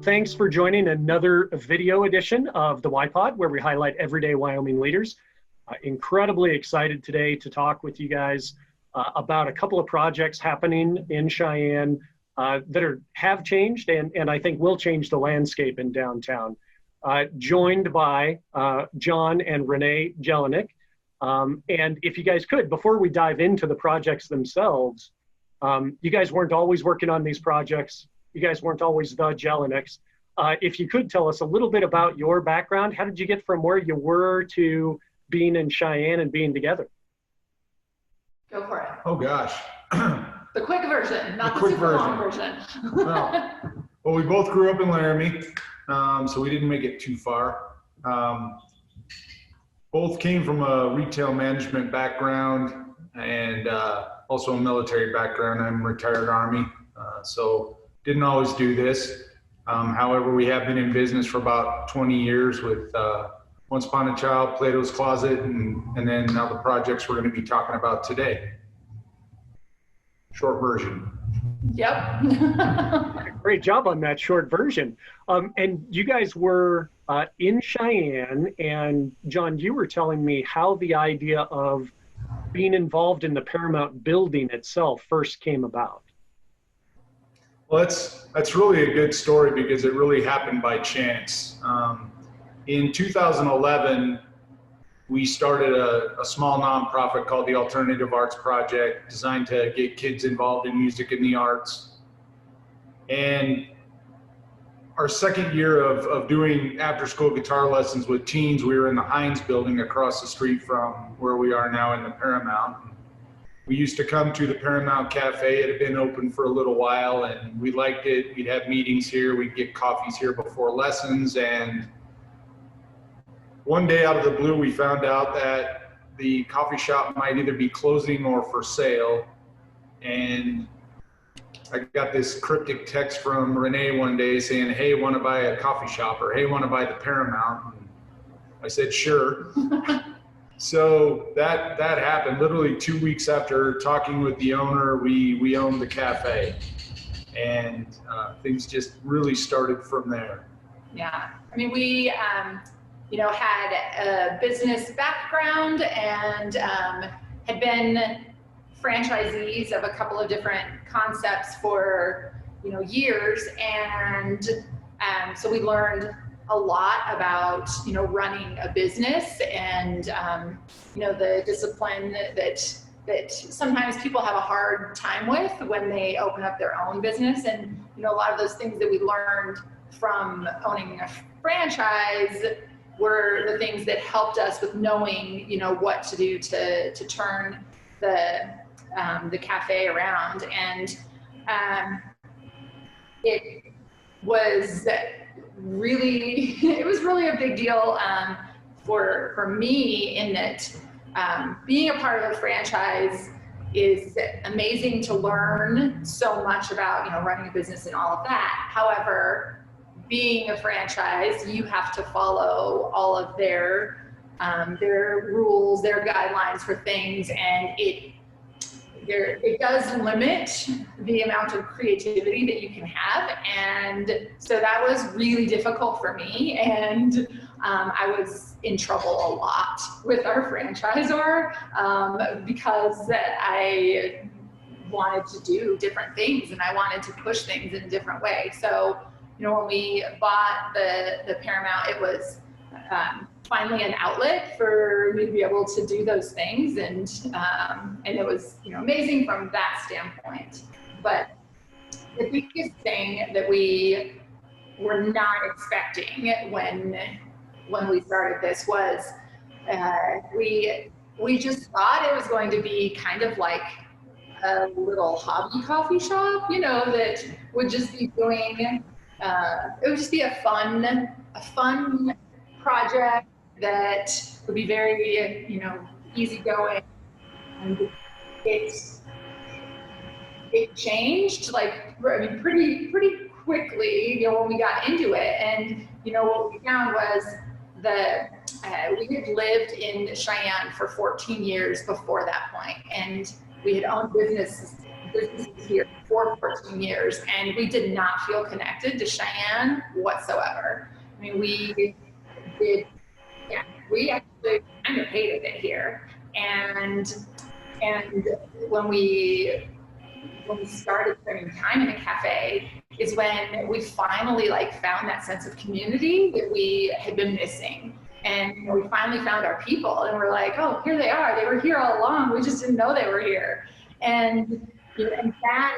Thanks for joining another video edition of the YPod, where we highlight everyday Wyoming leaders. Incredibly excited today to talk with you guys about a couple of projects happening in Cheyenne that have changed and I think will change the landscape in downtown. Joined by John and Renee Jelinek. And if you guys could, before we dive into the projects themselves, you guys weren't always working on these projects. You guys weren't always the Jelineks. If you could tell us a little bit about your background, how did you get from where you were to being in Cheyenne and being together? Go for it. Oh gosh. The quick version, not the quick super long version. Well, we both grew up in Laramie, so we didn't make it too far. Both came from a retail management background and also a military background. I'm retired Army, so didn't always do this. However, we have been in business for about 20 years with Once Upon a Child, Plato's Closet, and then now the projects we're going to be talking about today. Short version. Yep. Great job on that short version. And you guys were in Cheyenne, and John, you were telling me how the idea of being involved in the Paramount building itself first came about. Well, that's really a good story because it really happened by chance. In 2011, we started a small nonprofit called the Alternative Arts Project, designed to get kids involved in music and the arts. And our second year of doing after-school guitar lessons with teens, we were in the Heinz building across the street from where we are now in the Paramount. We used to come to the Paramount Cafe. It had been open for a little while and we liked it. We'd have meetings here. We'd get coffees here before lessons. And one day out of the blue, we found out that the coffee shop might either be closing or for sale. And I got this cryptic text from Renee one day saying, "Hey, want to buy a coffee shop?" or "Hey, want to buy the Paramount?" And I said, "Sure." So that happened. Literally 2 weeks after talking with the owner, we owned the cafe, and things just really started from there. Yeah, I mean, we had a business background and had been franchisees of a couple of different concepts for years, and so we learned a lot about running a business and the discipline that sometimes people have a hard time with when they open up their own business. And a lot of those things that we learned from owning a franchise were the things that helped us with knowing what to do to turn the cafe around. And it was really a big deal for me, in that being a part of a franchise is amazing to learn so much about running a business and all of that. However, being a franchise, you have to follow all of their rules, their guidelines for things, and it does limit the amount of creativity that you can have. And so that was really difficult for me. And I was in trouble a lot with our franchisor because I wanted to do different things and I wanted to push things in a different way. So, when we bought the Paramount, it was finally an outlet for me to be able to do those things, and it was amazing from that standpoint. But the biggest thing that we were not expecting when we started this was we just thought it was going to be kind of like a little hobby coffee shop, that would just be doing it would just be a fun project that would be very, easygoing. And it changed pretty quickly, when we got into it. And what we found was that we had lived in Cheyenne for 14 years before that point, and we had owned businesses here for 14 years, and we did not feel connected to Cheyenne whatsoever. I mean, we actually kind of hated it here. And when we started spending time in a cafe is when we finally found that sense of community that we had been missing. And we finally found our people, and we're like, oh, here they are. They were here all along. We just didn't know they were here. And that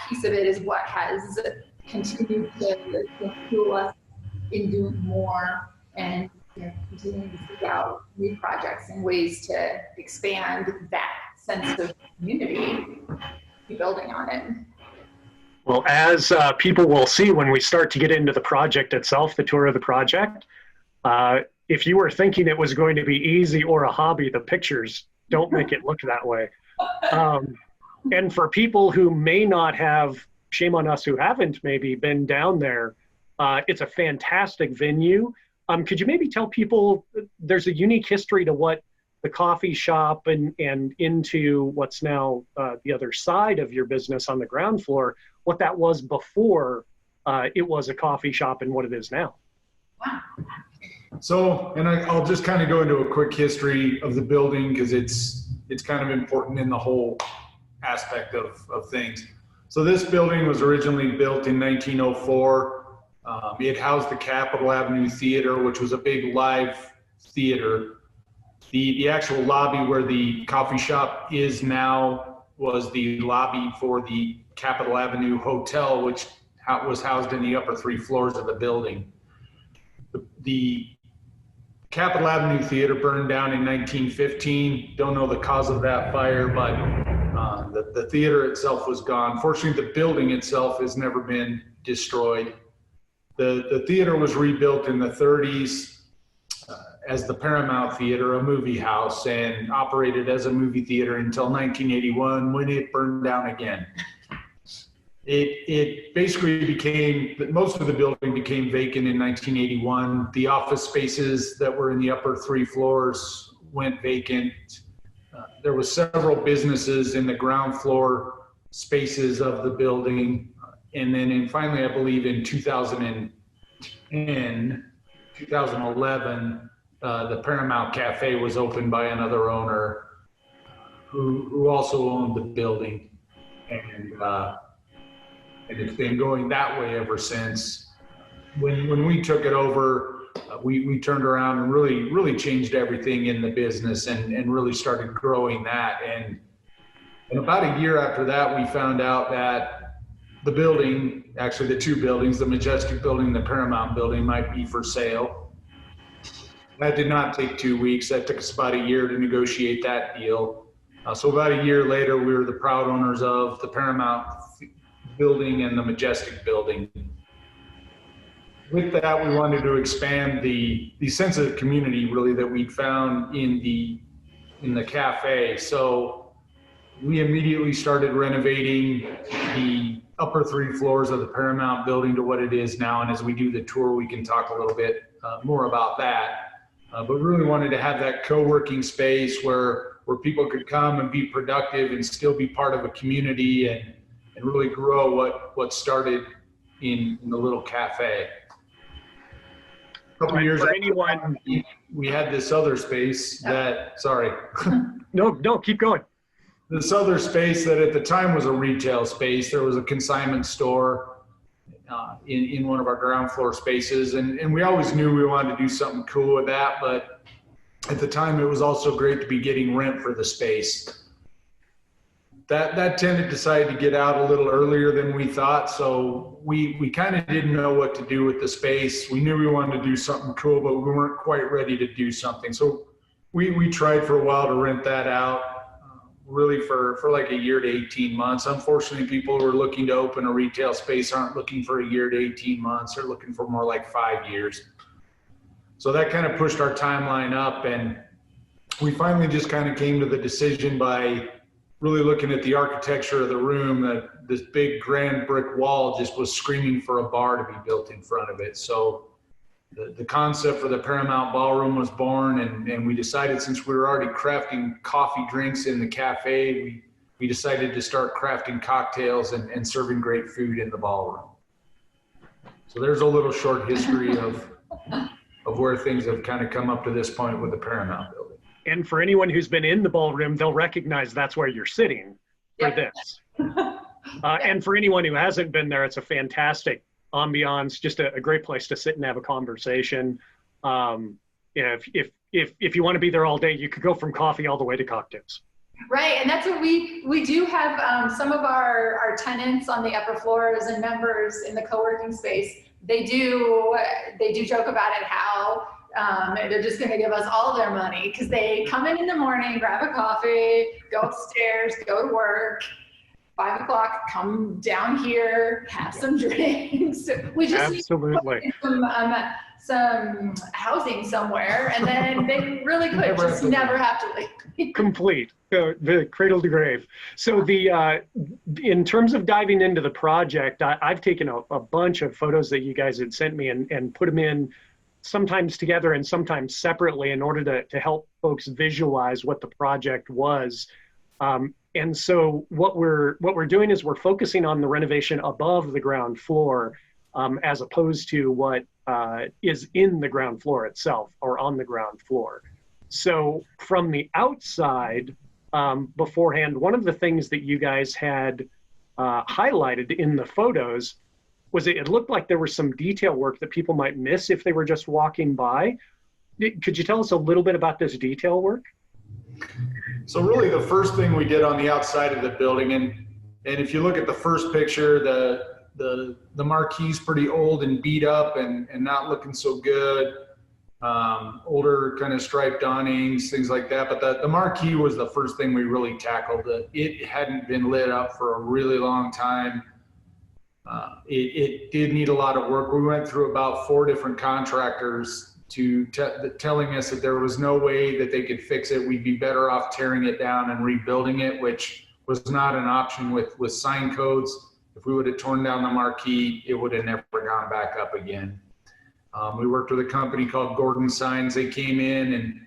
piece of it is what has continued to fuel us in doing more and continuing to seek out new projects and ways to expand that sense of community, building on it. Well, as people will see when we start to get into the project itself, the tour of the project, if you were thinking it was going to be easy or a hobby, the pictures don't make it look that way. And for people who may not have, shame on us who haven't maybe been down there, it's a fantastic venue. Could you maybe tell people there's a unique history to what the coffee shop and into what's now the other side of your business on the ground floor, what that was before it was a coffee shop and what it is now? So, and I'll just kind of go into a quick history of the building because it's kind of important in the whole aspect of things. So this building was originally built in 1904. It housed the Capitol Avenue Theater, which was a big live theater. The actual lobby where the coffee shop is now was the lobby for the Capitol Avenue Hotel, which was housed in the upper 3 floors of the building. The Capitol Avenue Theater burned down in 1915. Don't know the cause of that fire, but the theater itself was gone. Fortunately, the building itself has never been destroyed. The theater was rebuilt in the 30s as the Paramount Theater, a movie house, and operated as a movie theater until 1981 when it burned down again. It basically became, most of the building became vacant in 1981. The office spaces that were in the upper 3 floors went vacant. There was several businesses in the ground floor spaces of the building. And then finally, I believe in 2011, the Paramount Cafe was opened by another owner who also owned the building. And it's been going that way ever since. When we took it over, we turned around and really changed everything in the business and really started growing that. And about a year after that, we found out that the building, actually the 2 buildings, the Majestic building and the Paramount building, might be for sale. That did not take 2 weeks. That took us about a year to negotiate that deal. So about a year later, we were the proud owners of the Paramount building and the Majestic building. With that, we wanted to expand the sense of community really that we'd found in the cafe. So we immediately started renovating the upper 3 floors of the Paramount building to what it is now. And as we do the tour, we can talk a little bit more about that. But really wanted to have that co-working space where people could come and be productive and still be part of a community and really grow what started in the little cafe. A couple years for ago, anyone, we had this other space that, sorry. No, keep going. This other space that at the time was a retail space. There was a consignment store in one of our ground floor spaces. And we always knew we wanted to do something cool with that. But at the time, it was also great to be getting rent for the space. That tenant decided to get out a little earlier than we thought. So we kind of didn't know what to do with the space. We knew we wanted to do something cool, but we weren't quite ready to do something. So we tried for a while to rent that out, really for like a year to 18 months. Unfortunately, people who are looking to open a retail space aren't looking for a year to 18 months. They're looking for more like 5 years. So that kind of pushed our timeline up. And we finally just kind of came to the decision by really looking at the architecture of the room that this big grand brick wall just was screaming for a bar to be built in front of it. So the concept for the Paramount Ballroom was born, and we decided, since we were already crafting coffee drinks in the cafe, we decided to start crafting cocktails and serving great food in the ballroom. So there's a little short history of where things have kind of come up to this point with the Paramount building. And for anyone who's been in the ballroom, they'll recognize that's where you're sitting for this. And for anyone who hasn't been there, it's a fantastic ambiance, just a great place to sit and have a conversation. If you want to be there all day, you could go from coffee all the way to cocktails. Right, and that's what we do have. Some of our tenants on the upper floors and members in the co-working space, they do joke about it, how they're just going to give us all their money because they come in the morning, grab a coffee, go upstairs, go to work. 5 o'clock, come down here, have some drinks. We just absolutely need some housing somewhere, and then they really could just never have to leave. Complete, the cradle to grave. So in terms of diving into the project, I've taken a bunch of photos that you guys had sent me and put them in sometimes together and sometimes separately in order to help folks visualize what the project was. And so what we're doing is we're focusing on the renovation above the ground floor, as opposed to what is in the ground floor itself or on the ground floor. So from the outside, beforehand, one of the things that you guys had highlighted in the photos was it looked like there was some detail work that people might miss if they were just walking by. Could you tell us a little bit about this detail work? So really the first thing we did on the outside of the building, and if you look at the first picture, the marquee's pretty old and beat up and not looking so good. Older kind of striped awnings, things like that. But the marquee was the first thing we really tackled. It hadn't been lit up for a really long time. It did need a lot of work. We went through about 4 different contractors telling us that there was no way that they could fix it. We'd be better off tearing it down and rebuilding it, which was not an option with sign codes. If we would have torn down the marquee, it would have never gone back up again. We worked with a company called Gordon Signs. They came in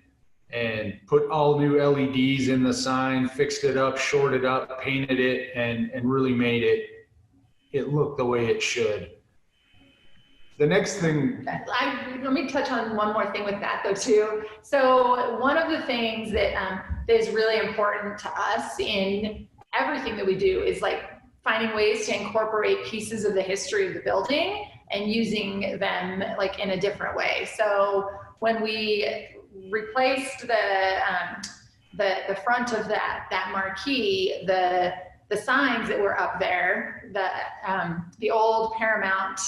and put all new LEDs in the sign, fixed it up, shored it up, painted it, and really made it look the way it should. The next thing. Let me touch on one more thing with that though too. So one of the things that is really important to us in everything that we do is like finding ways to incorporate pieces of the history of the building and using them like in a different way. So when we replaced the front of that marquee, the signs that were up there, the old Paramount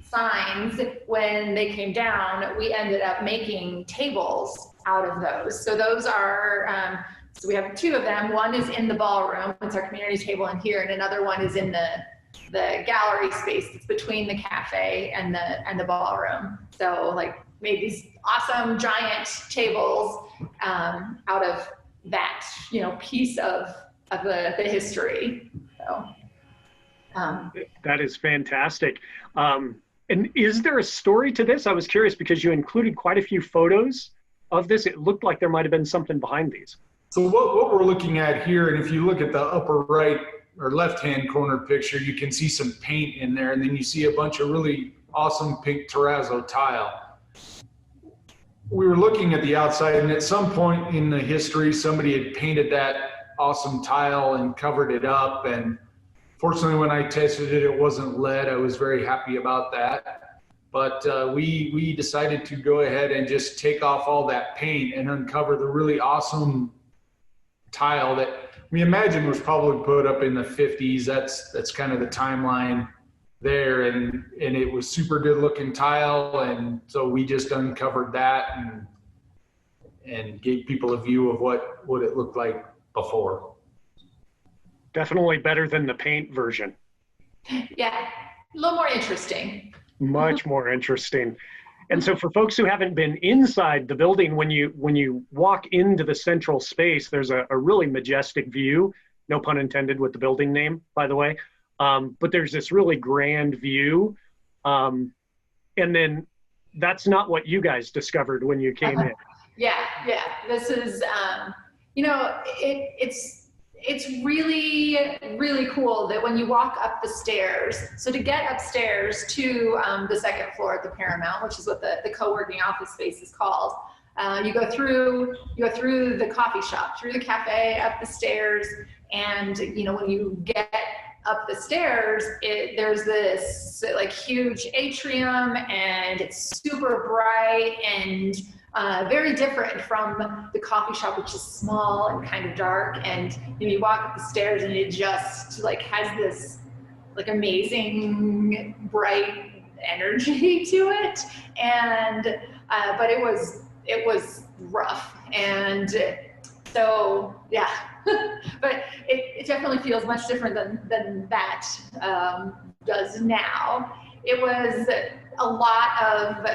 signs, when they came down, we ended up making tables out of those. So those are, so we have 2 of them. One is in the ballroom, it's our community table in here, and another one is in the gallery space that's between the cafe and the ballroom. So like made these awesome giant tables out of that, piece of the history. So that is fantastic. And is there a story to this? I was curious because you included quite a few photos of this. It looked like there might have been something behind these. So what we're looking at here, and if you look at the upper right or left-hand corner picture, you can see some paint in there, and then you see a bunch of really awesome pink terrazzo tile. We were looking at the outside, and at some point in the history, somebody had painted that awesome tile and covered it up, and fortunately, when I tested it, it wasn't lead. I was very happy about that. But we decided to go ahead and just take off all that paint and uncover the really awesome tile that we imagine was probably put up in the 50s. That's kind of the timeline there. And it was super good looking tile. And so we just uncovered that and gave people a view of what it looked like before. Definitely better than the paint version. Yeah, a little more interesting. Much more interesting. And so for folks who haven't been inside the building, when you walk into the central space, there's a really majestic view, no pun intended with the building name, by the way. But there's this really grand view. And then that's not what you guys discovered when you came in. Yeah. This is, it's really, really cool that when you walk up the stairs, so to get upstairs to the second floor at the Paramount, which is what the co-working office space is called, you go through the coffee shop, through the cafe, up the stairs, and when you get up the stairs, there's this like huge atrium, and it's super bright and very different from the coffee shop, which is small and kind of dark. And you walk up the stairs, and it just like has this like amazing bright energy to it. And but it was rough, and so yeah. But it definitely feels much different than that does now. It was a lot of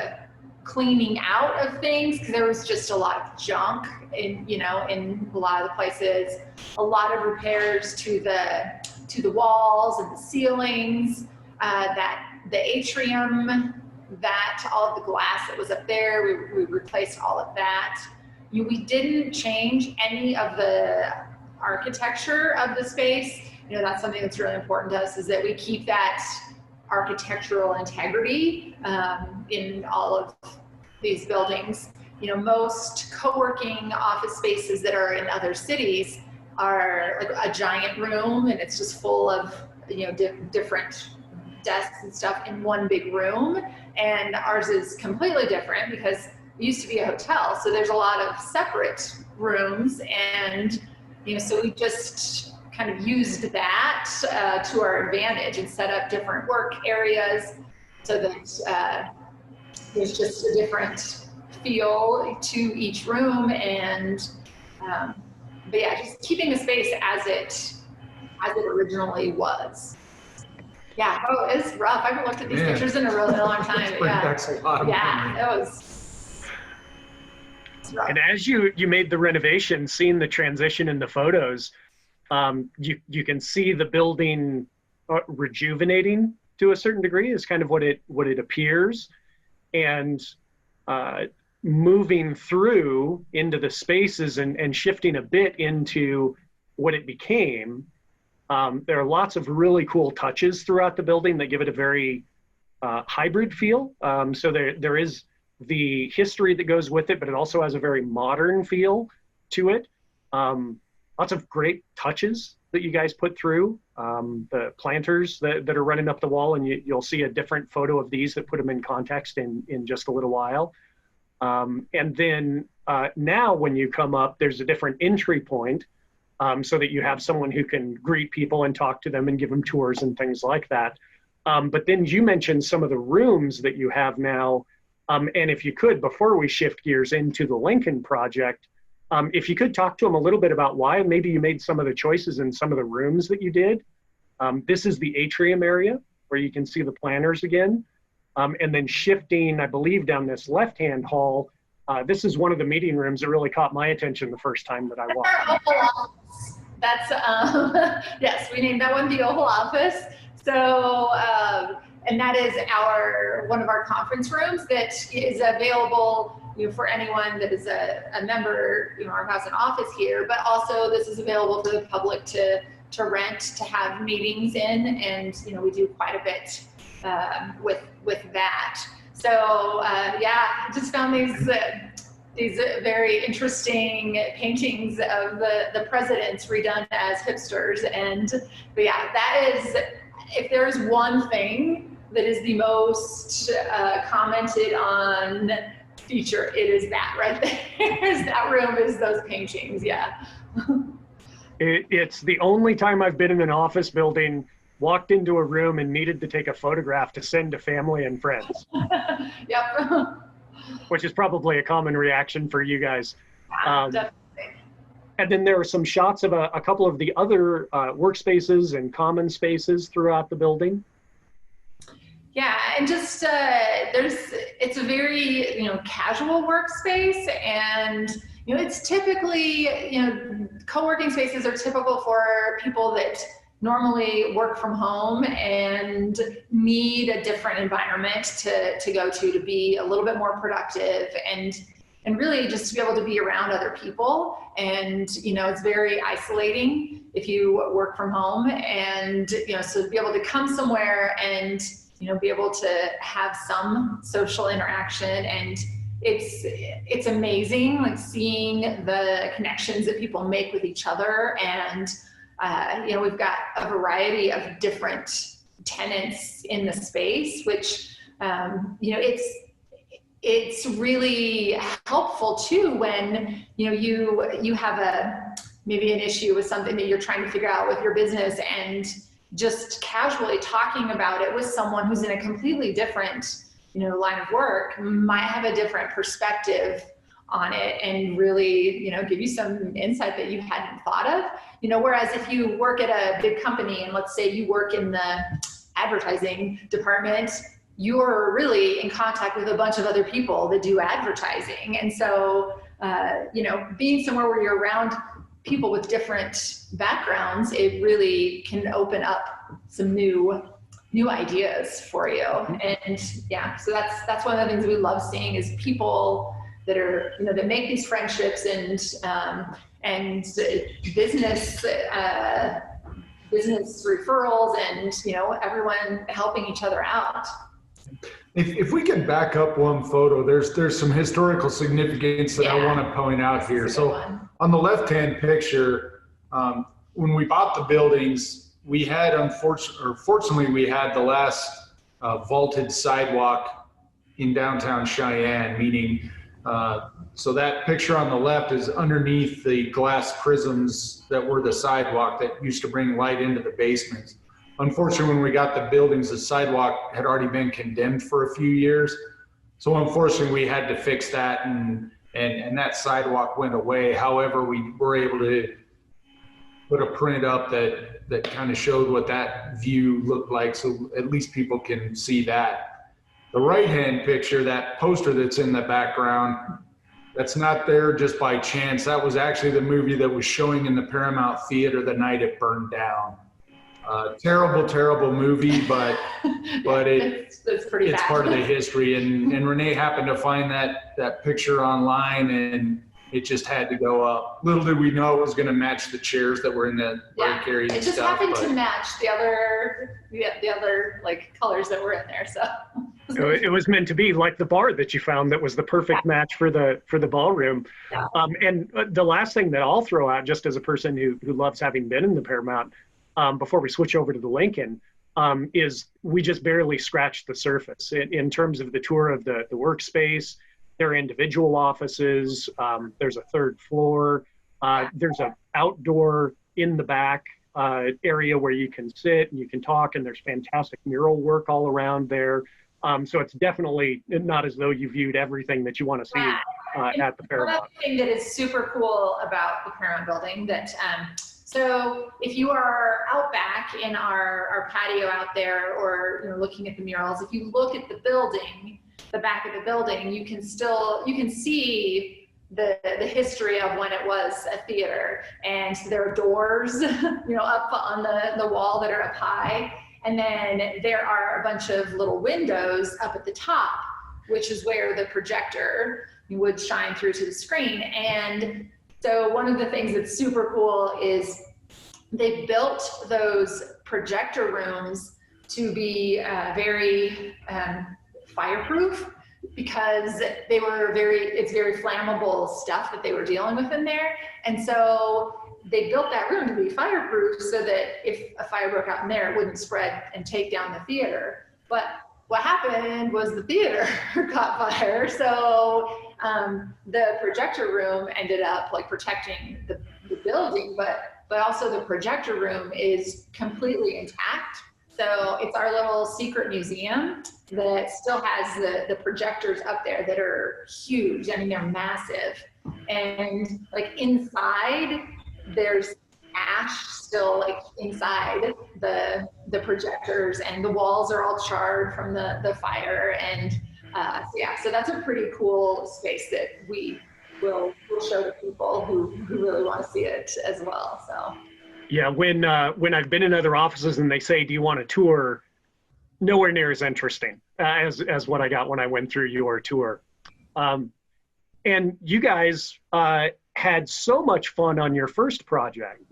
cleaning out of things, because there was just a lot of junk in a lot of the places, a lot of repairs to the walls and the ceilings, that the atrium, that all of the glass that was up there, we replaced all of that. We didn't change any of the architecture of the space. That's something that's really important to us, is that we keep that architectural integrity in all of these buildings. Most co-working office spaces that are in other cities are like a giant room, and it's just full of different desks and stuff in one big room. And ours is completely different, because it used to be a hotel, so there's a lot of separate rooms, and so we just kind of used that to our advantage, and set up different work areas so that there's just a different feel to each room. And but yeah, just keeping the space as it originally was. Yeah, it's rough. I haven't looked at these pictures in a really long time. That's a lot of money. It was. And as you made the renovation, seeing the transition in the photos, you can see the building rejuvenating to a certain degree, is kind of what it appears, and moving through into the spaces and shifting a bit into what it became. There are lots of really cool touches throughout the building that give it a very hybrid feel. So there is the history that goes with it, but it also has a very modern feel to it. Lots of great touches that you guys put through. The planters that are running up the wall, and you'll see a different photo of these that put them in context in just a little while. And then now when you come up, there's a different entry point, so that you have someone who can greet people and talk to them and give them tours and things like that. But then you mentioned some of the rooms that you have now. And if you could, before we shift gears into the Lincoln project, if you could talk to them a little bit about why maybe you made some of the choices in some of the rooms that you did. This is the atrium area where you can see the planters again. And then shifting, I believe, down this left-hand hall, this is one of the meeting rooms that really caught my attention the first time that I walked. That's, yes, we named that one the Oval Office. So, and that is one of our conference rooms that is available for anyone that is a member, or has an office here, but also this is available for the public to rent, to have meetings in, and we do quite a bit with that. So yeah, just found these very interesting paintings of the presidents redone as hipsters. But yeah, that is, if there's one thing that is the most commented on feature, it is that right there. That room is those paintings. Yeah. It's the only time I've been in an office building, walked into a room and needed to take a photograph to send to family and friends. Yep. Which is probably a common reaction for you guys. Definitely. And then there are some shots of a couple of the other workspaces and common spaces throughout the building. Yeah, and just it's a very casual workspace, and it's typically co-working spaces are typical for people that normally work from home and need a different environment to go to be a little bit more productive. And and really just to be able to be around other people. And, it's very isolating if you work from home, and, so to be able to come somewhere and, be able to have some social interaction, and it's amazing, like seeing the connections that people make with each other. And, we've got a variety of different tenants in the space, which, it's really helpful too when, you have maybe an issue with something that you're trying to figure out with your business, and just casually talking about it with someone who's in a completely different, line of work might have a different perspective on it, and really, give you some insight that you hadn't thought of, whereas if you work at a big company and let's say you work in the advertising department, you're really in contact with a bunch of other people that do advertising. And so, being somewhere where you're around people with different backgrounds, it really can open up some new ideas for you. And yeah, so that's one of the things we love seeing is people that are, that make these friendships and business referrals, and, everyone helping each other out. If we can back up one photo, there's some historical significance that I want to point out here. So on the left-hand picture, when we bought the buildings, we had fortunately we had the last vaulted sidewalk in downtown Cheyenne, meaning so that picture on the left is underneath the glass prisms that were the sidewalk that used to bring light into the basement. Unfortunately, when we got the buildings, the sidewalk had already been condemned for a few years. So unfortunately, we had to fix that, and that sidewalk went away. However, we were able to put a print up that kind of showed what that view looked like, so at least people can see that. The right-hand picture, that poster that's in the background, that's not there just by chance. That was actually the movie that was showing in the Paramount Theater the night it burned down. Terrible movie, but it's part of the history. And Renee happened to find that picture online, and it just had to go up. Little did we know it was going to match the chairs that were in the break area. It just happened to match the other like colors that were in there. So it was meant to be, like the bar that you found that was the perfect match for the ballroom. Yeah. And the last thing that I'll throw out, just as a person who loves having been in the Paramount, before we switch over to the Lincoln, is we just barely scratched the surface in terms of the tour of the workspace. There are individual offices. There's a third floor. There's an outdoor in the back area where you can sit and you can talk, and there's fantastic mural work all around there. So it's definitely not as though you viewed everything that you want to see at the Paramount. Another thing that is super cool about the Paramount building that so if you are out back in our patio out there, or looking at the murals, if you look at the building, the back of the building, you can see the history of when it was a theater. And there are doors, up on the wall that are up high. And then there are a bunch of little windows up at the top, which is where the projector would shine through to the screen. And so one of the things that's super cool is they built those projector rooms to be very fireproof, because it's very flammable stuff that they were dealing with in there. And so they built that room to be fireproof so that if a fire broke out in there, it wouldn't spread and take down the theater. But what happened was the theater caught fire. So the projector room ended up protecting the building, but also the projector room is completely intact. So it's our little secret museum that still has the projectors up there that are huge. I mean, they're massive. And inside, there's ash still inside the projectors, and the walls are all charred from the fire. And so that's a pretty cool space that we'll show to people who really want to see it as well. So yeah, when I've been in other offices and they say, do you want a tour, nowhere near as interesting as what I got when I went through your tour. And you guys had so much fun on your first project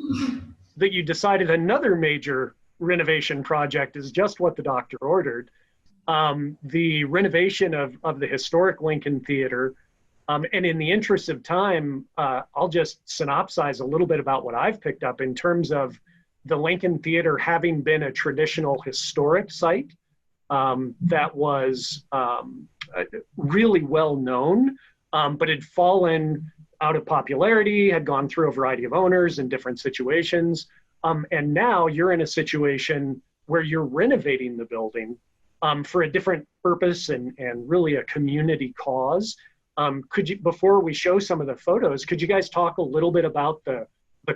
that you decided another major renovation project is just what the doctor ordered. The renovation of the historic Lincoln Theater. And in the interest of time, I'll just synopsize a little bit about what I've picked up in terms of the Lincoln Theater having been a traditional historic site that was really well known, but had fallen out of popularity, had gone through a variety of owners in different situations. And now you're in a situation where you're renovating the building for a different purpose and really a community cause. Could you, before we show some of the photos, could you guys talk a little bit about the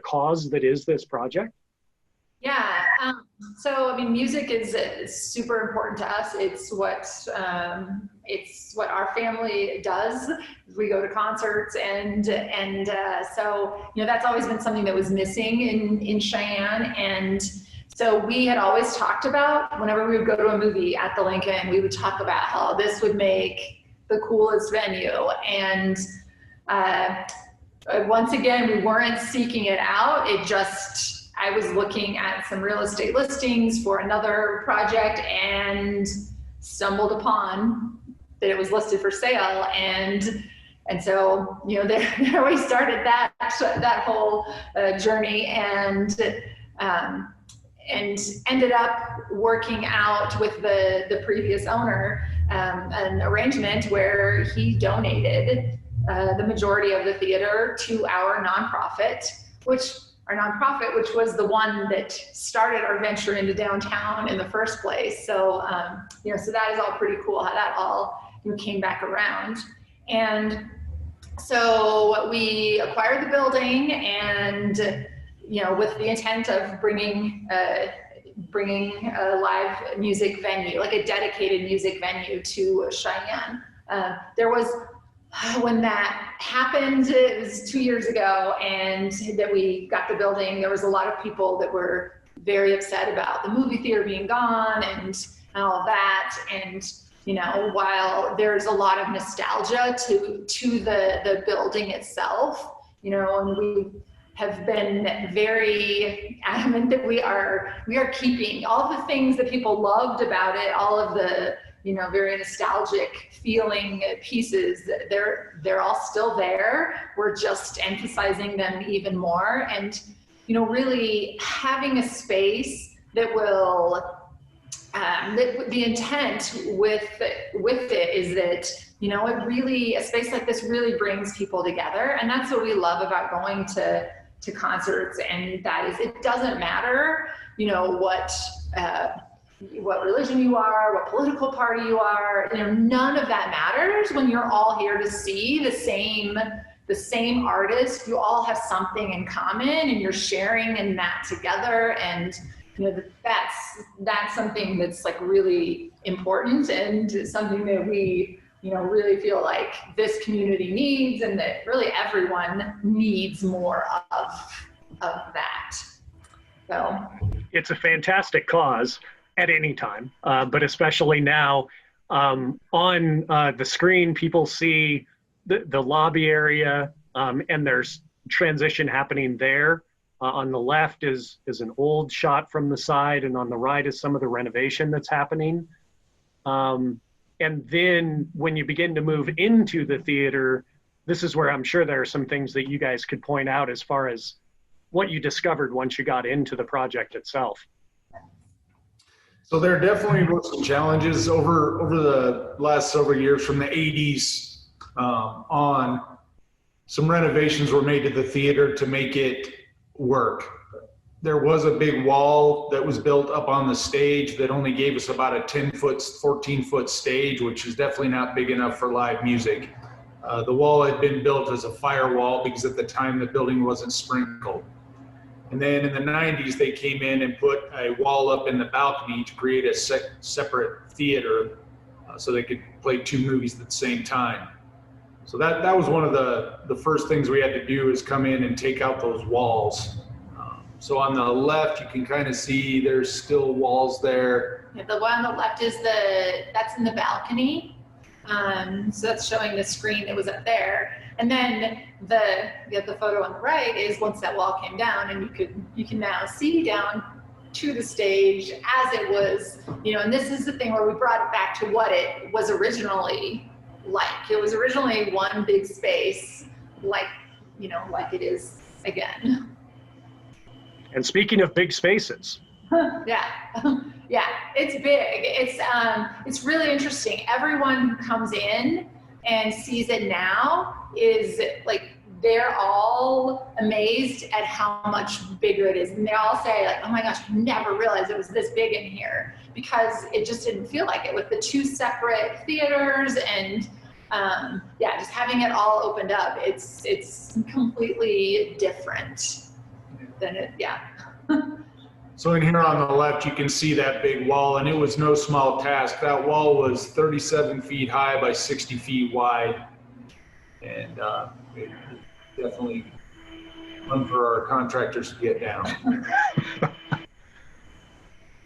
cause that is this project? Yeah, so I mean, music is super important to us. It's what our family does. We go to concerts, and so that's always been something that was missing in Cheyenne. And so we had always talked about, whenever we would go to a movie at the Lincoln, we would talk about how this would make the coolest venue. And once again, we weren't seeking it out. I was looking at some real estate listings for another project and stumbled upon that it was listed for sale. And so, there we started that whole journey, and ended up working out with the previous owner an arrangement where he donated the majority of the theater to our nonprofit, which was the one that started our venture into downtown in the first place. So, so that is all pretty cool how that all came back around. And so we acquired the building, and, with the intent of bringing a live music venue, like a dedicated music venue to Cheyenne. When that happened, it was 2 years ago, and that we got the building, there was a lot of people that were very upset about the movie theater being gone and all of that. And, while there's a lot of nostalgia to the building itself, and we have been very adamant that we are keeping all the things that people loved about it, all of the very nostalgic feeling pieces. They're all still there. We're just emphasizing them even more, and really having a space that will. The intent with it is that it really, a space like this really brings people together, and that's what we love about going to concerts. And that is, it doesn't matter what religion you are, what political party you are, none of that matters when you're all here to see the same artist. You all have something in common, and you're sharing in that together. And that's something that's like really important, and something that we really feel like this community needs, and that really everyone needs more of that. So it's a fantastic cause at any time, but especially now. On the screen, people see the lobby area, and there's transition happening there. On the left is an old shot from the side, and on the right is some of the renovation that's happening. And then when you begin to move into the theater, this is where I'm sure there are some things that you guys could point out as far as what you discovered once you got into the project itself. So there definitely were some challenges over the last several years. From the 80s on, some renovations were made to the theater to make it work. There was a big wall that was built up on the stage that only gave us about a 10-foot, 14-foot stage, which is definitely not big enough for live music. The wall had been built as a firewall because at the time the building wasn't sprinkled. And then in the 90s, they came in and put a wall up in the balcony to create a separate theater so they could play two movies at the same time. So that was one of the first things we had to do, is come in and take out those walls. So on the left, you can kind of see there's still walls there. Yeah, the one on the left is that's in the balcony. So that's showing the screen that was up there. And then the photo on the right is once that wall came down, and you can now see down to the stage as it was, and this is the thing where we brought it back to what it was originally like. It was originally one big space, like it is again. And speaking of big spaces. Yeah, yeah, it's big. It's really interesting. Everyone who comes in and sees it now is like, they're all amazed at how much bigger it is. And they all say like, oh my gosh, I never realized it was this big in here, because it just didn't feel like it with the two separate theaters and just having it all opened up. It's completely different than it, yeah. So in here on the left, you can see that big wall, and it was no small task. That wall was 37 feet high by 60 feet wide. And it definitely fun for our contractors to get down.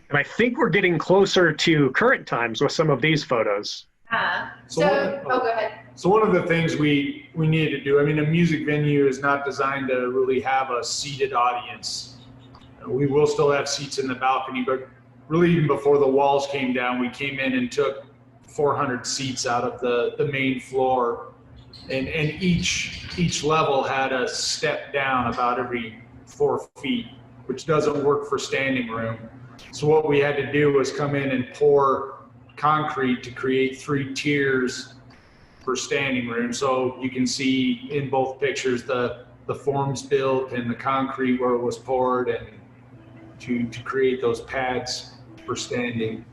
And I think we're getting closer to current times with some of these photos. Go ahead. So one of the things we needed to do, I mean, a music venue is not designed to really have a seated audience. We will still have seats in the balcony, but really even before the walls came down, we came in and took 400 seats out of the main floor. And each level had a step down about every 4 feet, which doesn't work for standing room. So what we had to do was come in and pour concrete to create 3 tiers for standing room. So you can see in both pictures the forms built and the concrete where it was poured, and to create those pads for standing.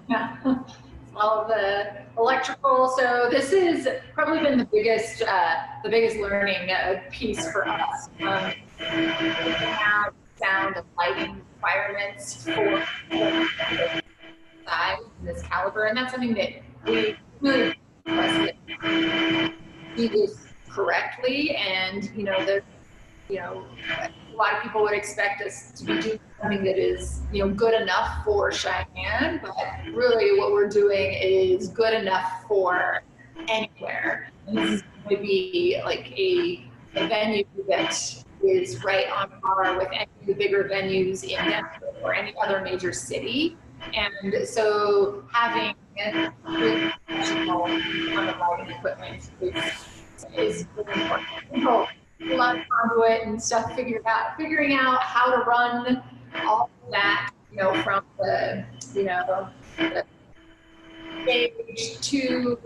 Yeah. All of the electrical. So this has probably been the biggest learning piece for us. We have sound and lighting requirements for size and this caliber, and that's something that we really do this correctly. And there's a lot of people would expect us to be doing something that is, good enough for Cheyenne, but really what we're doing is good enough for anywhere. And this is going to be like a venue that is right on par with any of the bigger venues in Denver or any other major city. And so having really professional lighting equipment is really important. A lot of conduit and stuff, figuring out how to run all of that, from the stage to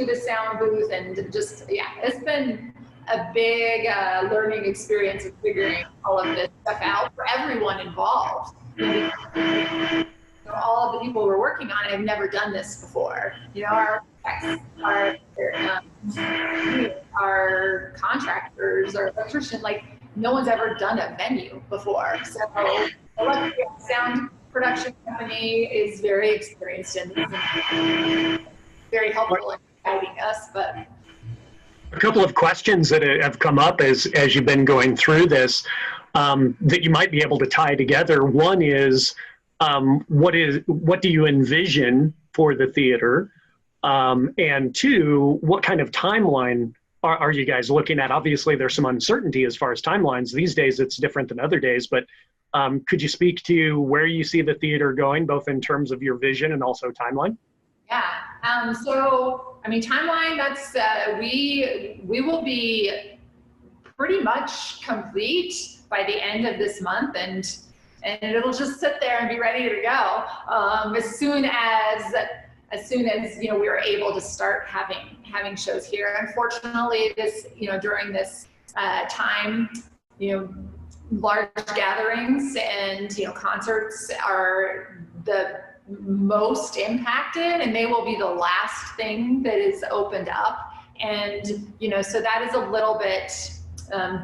the sound booth, and just, it's been a big learning experience of figuring all of this stuff out for everyone involved. All of the people we're working on have never done this before. Our our contractors, our electricians, like, no one's ever done a venue before. So a sound production company is very experienced and very helpful in guiding us. But a couple of questions that have come up as you've been going through this that you might be able to tie together. One is, what do you envision for the theater? And 2, what kind of timeline are you guys looking at? Obviously, there's some uncertainty as far as timelines. These days, it's different than other days, but could you speak to where you see the theater going, both in terms of your vision and also timeline? Yeah, so, I mean, timeline, that's, we will be pretty much complete by the end of this month, and it'll just sit there and be ready to go as soon as we are able to start having shows here. Unfortunately, this during this time, large gatherings and concerts are the most impacted, and they will be the last thing that is opened up. And so that is a little bit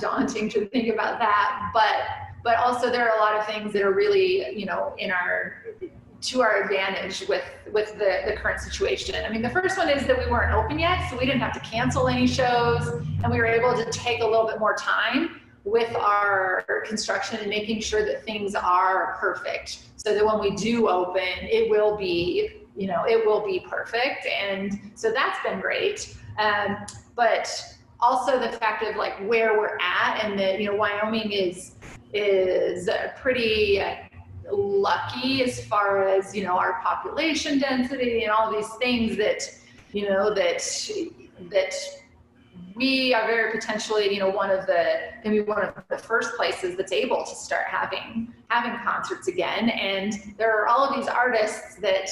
daunting to think about that, but also there are a lot of things that are really to our advantage with the current situation. I mean, the first one is that we weren't open yet, so we didn't have to cancel any shows, and we were able to take a little bit more time with our construction and making sure that things are perfect, so that when we do open, it will be it will be perfect. And so that's been great. But also the fact of like where we're at, and that, Wyoming is pretty lucky as far as, our population density and all these things that, that we are very potentially, can be one of the first places that's able to start having concerts again. And there are all of these artists that,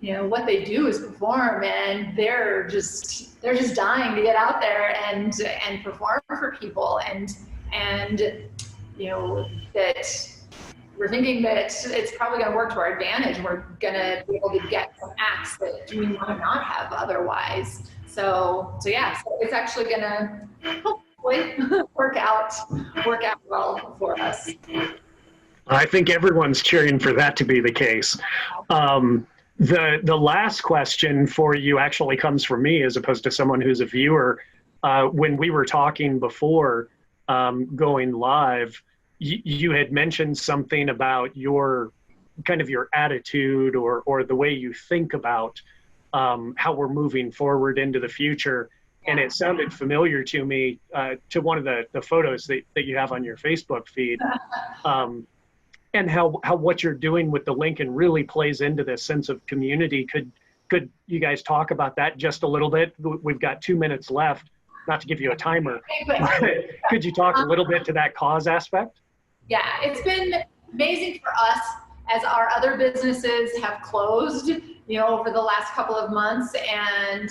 what they do is perform, and they're just dying to get out there and perform for people. And that we're thinking that it's probably going to work to our advantage. We're going to be able to get some acts that we might not have otherwise. So it's actually going to hopefully work out well for us. I think everyone's cheering for that to be the case. The last question for you actually comes from me as opposed to someone who's a viewer. When we were talking before going live, you had mentioned something about your attitude or the way you think about how we're moving forward into the future. And it sounded familiar to me to one of the photos that you have on your Facebook feed. And how what you're doing with the Lincoln really plays into this sense of community. Could you guys talk about that just a little bit? We've got 2 minutes left, not to give you a timer. Could you talk a little bit to that cause aspect? Yeah, it's been amazing for us as our other businesses have closed, over the last couple of months, and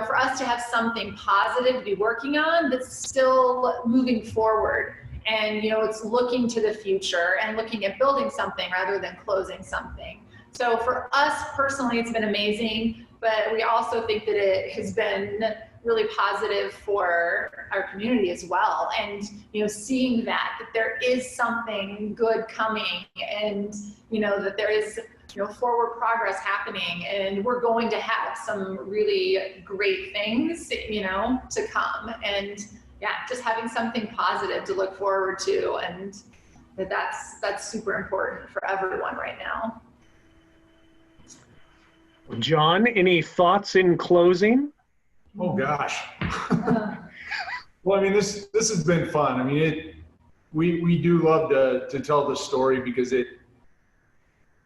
for us to have something positive to be working on that's still moving forward. And, it's looking to the future and looking at building something rather than closing something. So for us personally, it's been amazing, but we also think that it has been really positive for our community as well. And, seeing that there is something good coming, and, that there is, forward progress happening, and we're going to have some really great things, to come. And just having something positive to look forward to, and that's super important for everyone right now. John, any thoughts in closing? Oh gosh. Well, I mean, this has been fun. I mean, we do love to tell the story because it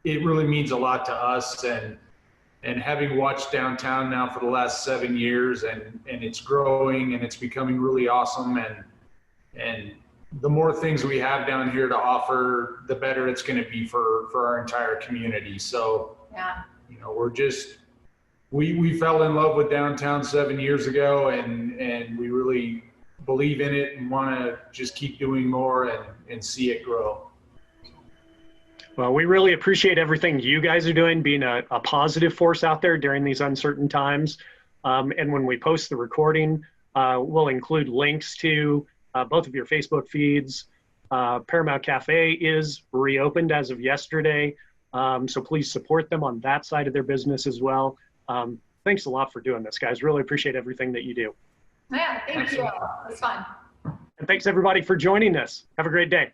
really means a lot to us, and having watched downtown now for the last 7 years, and it's growing and it's becoming really awesome, and the more things we have down here to offer, the better it's going to be for our entire community. So we fell in love with downtown 7 years ago, and we really believe in it and want to just keep doing more and see it grow. Well, we really appreciate everything you guys are doing, being a positive force out there during these uncertain times. And when we post the recording, we'll include links to both of your Facebook feeds. Paramount Cafe is reopened as of yesterday, so please support them on that side of their business as well. Thanks a lot for doing this, guys. Really appreciate everything that you do. Yeah, thank you. It was fun. And thanks everybody for joining us. Have a great day.